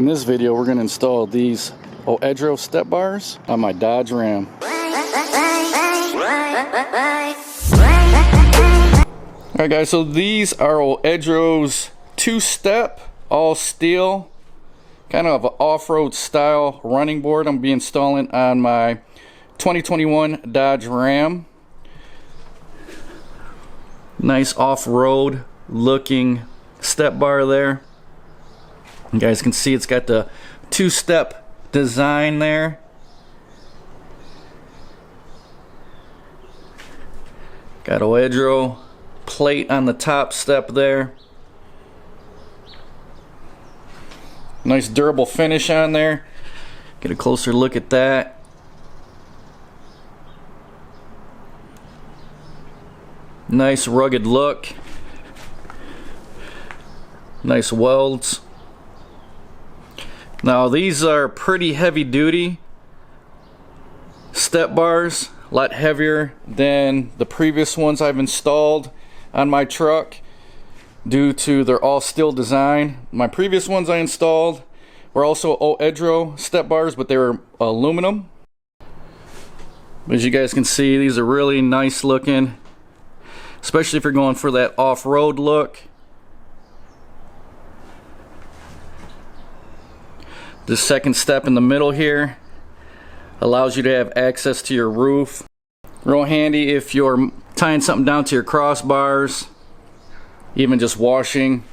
In this video, we're going to install these Oedro step bars on my Dodge Ram. Alright guys, so these are Oedro's two-step, all steel, kind of an off-road style running board I'm going to be installing on my 2021 Dodge Ram. Nice off-road looking step bar there. You guys can see it's got the two-step design there. Got Oedro plate on the top step there. Nice durable finish on there. Get a closer look at that. Nice rugged look. Nice welds. Now these are pretty heavy duty step bars, a lot heavier than the previous ones I've installed on my truck due to their all steel design. My previous ones I installed were also Oedro step bars, but they were aluminum. As you guys can see, these are really nice looking, especially if you're going for that off-road look. The second step in the middle here allows you to have access to your roof. Real handy if you're tying something down to your crossbars, even just washing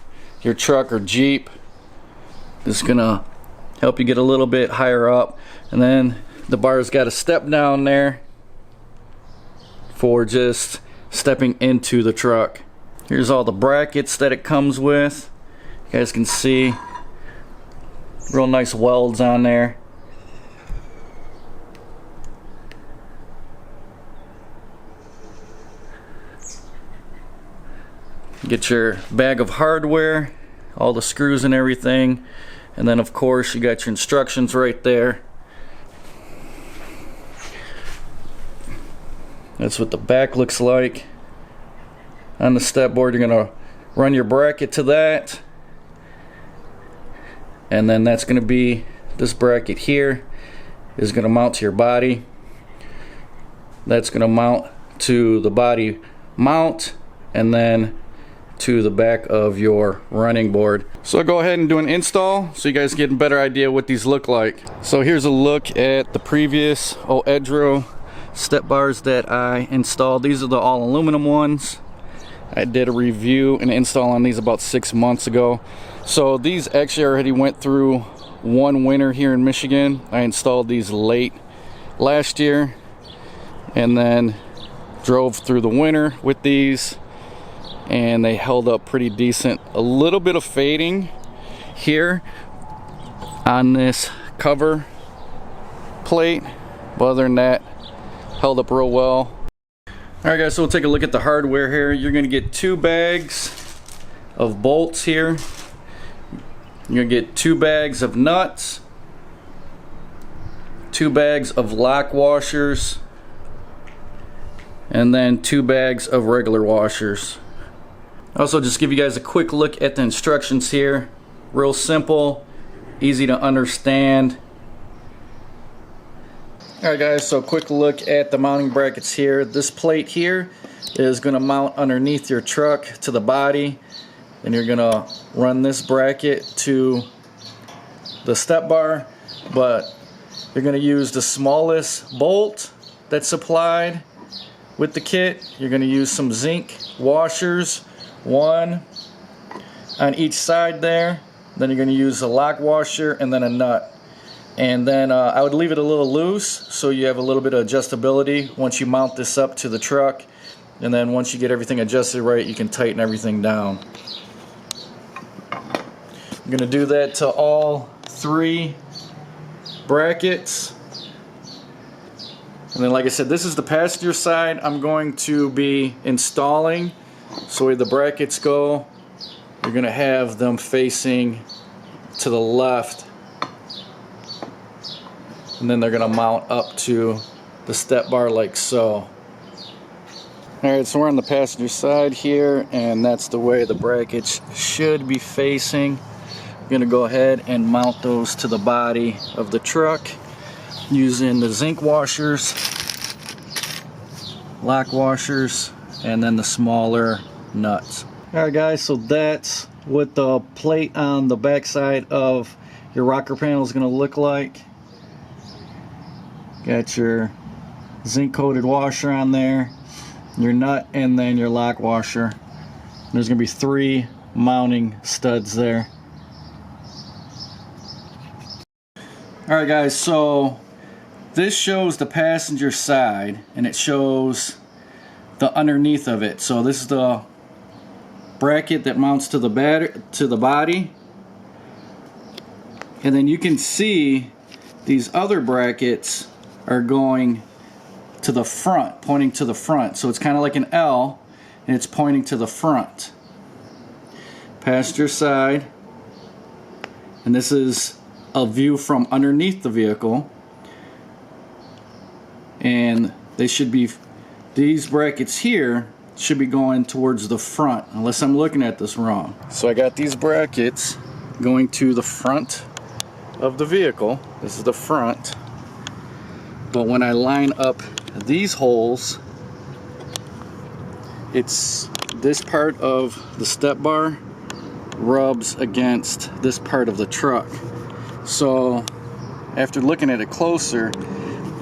your truck or Jeep. This is gonna help you get a little bit higher up. And then the bar's got a step down there for just stepping into the truck. Here's all the brackets that it comes with. You guys can see real nice welds on there. Get your bag of hardware, all the screws and everything, and then of course you got your instructions right there. That's what the back looks like. On the step board, you're gonna run your bracket to that, and then that's going to be, this bracket here is going to mount to your body. That's going to mount to the body mount and then to the back of your running board. So I'll go ahead and do an install so you guys get a better idea what these look like. So here's a look at the previous Oedro step bars that I installed. These are the all aluminum ones. I did a review and install on these about 6 months ago. So these actually already went through one winter here in Michigan. I installed these late last year and then drove through the winter with these, and they held up pretty decent. A little bit of fading here on this cover plate, but other than that, held up real well. Alright guys, so we'll take a look at the hardware here. You're going to get 2 bags of bolts here. You're going to get 2 bags of nuts, 2 bags of lock washers, and then 2 bags of regular washers. Also, just give you guys a quick look at the instructions here. Real simple, easy to understand. Alright guys, so quick look at the mounting brackets here. This plate here is going to mount underneath your truck to the body. And you're going to run this bracket to the step bar, but you're going to use the smallest bolt that's supplied with the kit. You're going to use some zinc washers, 1 on each side there. Then you're going to use a lock washer and then a nut. And then I would leave it a little loose so you have a little bit of adjustability once you mount this up to the truck. And then once you get everything adjusted right, you can tighten everything down. I'm going to do that to all 3 brackets. And then like I said, this is the passenger side I'm going to be installing. So where the brackets go, you're going to have them facing to the left. And then they're going to mount up to the step bar like so. Alright, so we're on the passenger side here, and that's the way the brackets should be facing. gonna go ahead and mount those to the body of the truck using the zinc washers, lock washers, and then the smaller nuts. Alright guys, so that's what the plate on the back side of your rocker panel is going to look like. Got your zinc coated washer on there, your nut, and then your lock washer. There's going to be 3 mounting studs there. Alright guys, so this shows the passenger side and it shows the underneath of it. So this is the bracket that mounts to the body, and then you can see these other brackets are going to the front, pointing to the front. So it's kind of like an L and it's pointing to the front. Passenger side, and this is a view from underneath the vehicle, and they should be, these brackets here should be going towards the front, unless I'm looking at this wrong. So I got these brackets going to the front of the vehicle. This is the front. But when I line up these holes, it's this part of the step bar rubs against this part of the truck. So after looking at it closer,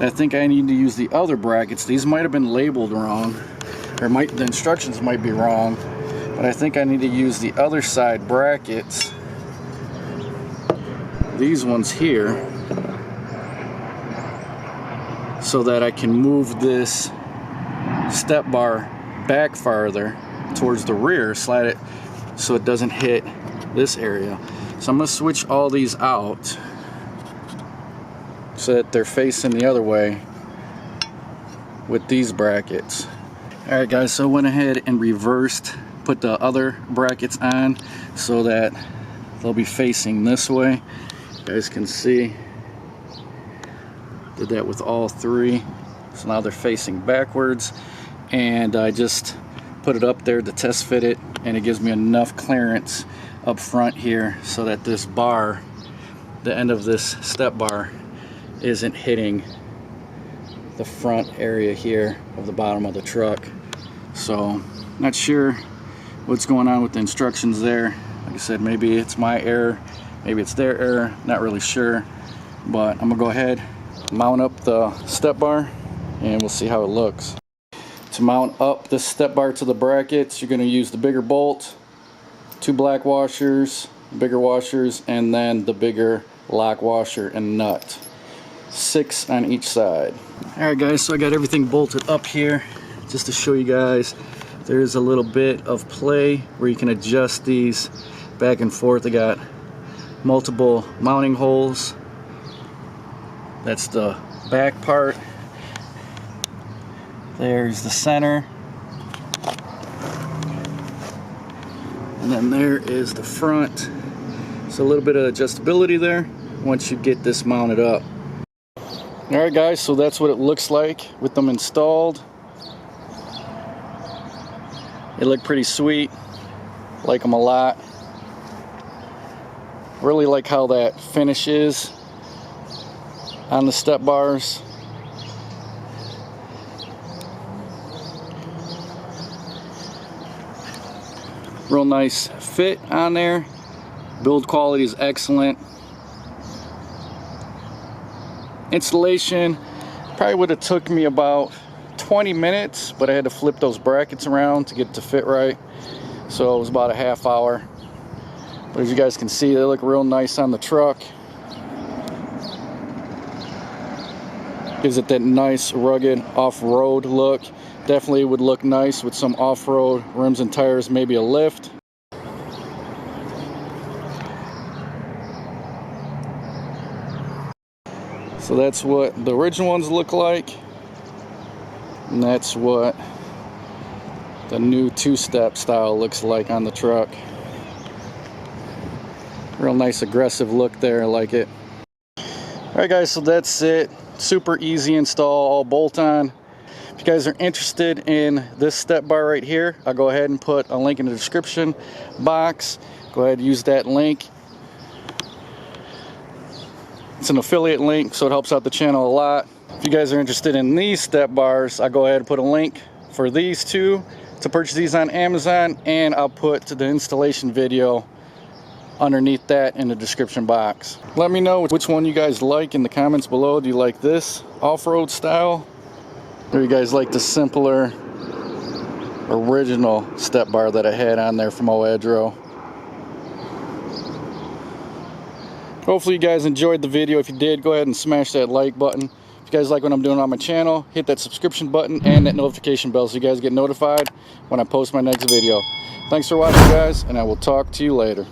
I think I need to use the other brackets. These might have been labeled wrong, or the instructions might be wrong, but I think I need to use the other side brackets, these ones here, so that I can move this step bar back farther towards the rear, slide it so it doesn't hit this area. So I'm going to switch all these out so that they're facing the other way with these brackets. Alright guys, so I went ahead and reversed, put the other brackets on so that they'll be facing this way. You guys can see, did that with all 3. So now they're facing backwards, and I just put it up there to test fit it, and it gives me enough clearance up front here so that this bar, the end of this step bar, isn't hitting the front area here of the bottom of the truck. So not sure what's going on with the instructions there. Like I said, maybe it's my error, maybe it's their error, not really sure. But I'm gonna go ahead, mount up the step bar, and we'll see how it looks. To mount up the step bar to the brackets, you're gonna use the bigger bolt, 2 black washers, bigger washers, and then the bigger lock washer and nut. 6 on each side. Alright guys, so I got everything bolted up here. Just to show you guys, there's a little bit of play where you can adjust these back and forth. I got multiple mounting holes. That's the back part. There's the center. And then there is the front. So a little bit of adjustability there once you get this mounted up. Alright guys, so that's what it looks like with them installed. They look pretty sweet. Like them a lot. Really like how that finish is on the step bars. Real nice fit on there. Build quality is excellent. Installation probably would have took me about 20 minutes, but I had to flip those brackets around to get it to fit right. So it was about a half hour. But as you guys can see, they look real nice on the truck. Gives it that nice rugged off-road look. Definitely would look nice with some off-road rims and tires, maybe a lift. So that's what the original ones look like, and that's what the new 2-step style looks like on the truck. Real nice aggressive look there, I like it. Alright guys, so that's it. Super easy install, all bolt on. If you guys are interested in this step bar right here, I'll go ahead and put a link in the description box. Go ahead and use that link. It's an affiliate link, so it helps out the channel a lot. If you guys are interested in these step bars, I'll go ahead and put a link for these two to purchase these on Amazon, and I'll put the installation video underneath that in the description box. Let me know which one you guys like in the comments below. Do you like this off-road style, or you guys like the simpler original step bar that I had on there from Oedro? Hopefully you guys enjoyed the video. If you did, go ahead and smash that like button. If you guys like what I'm doing on my channel, hit that subscription button and that notification bell so you guys get notified when I post my next video. Thanks for watching, guys, and I will talk to you later.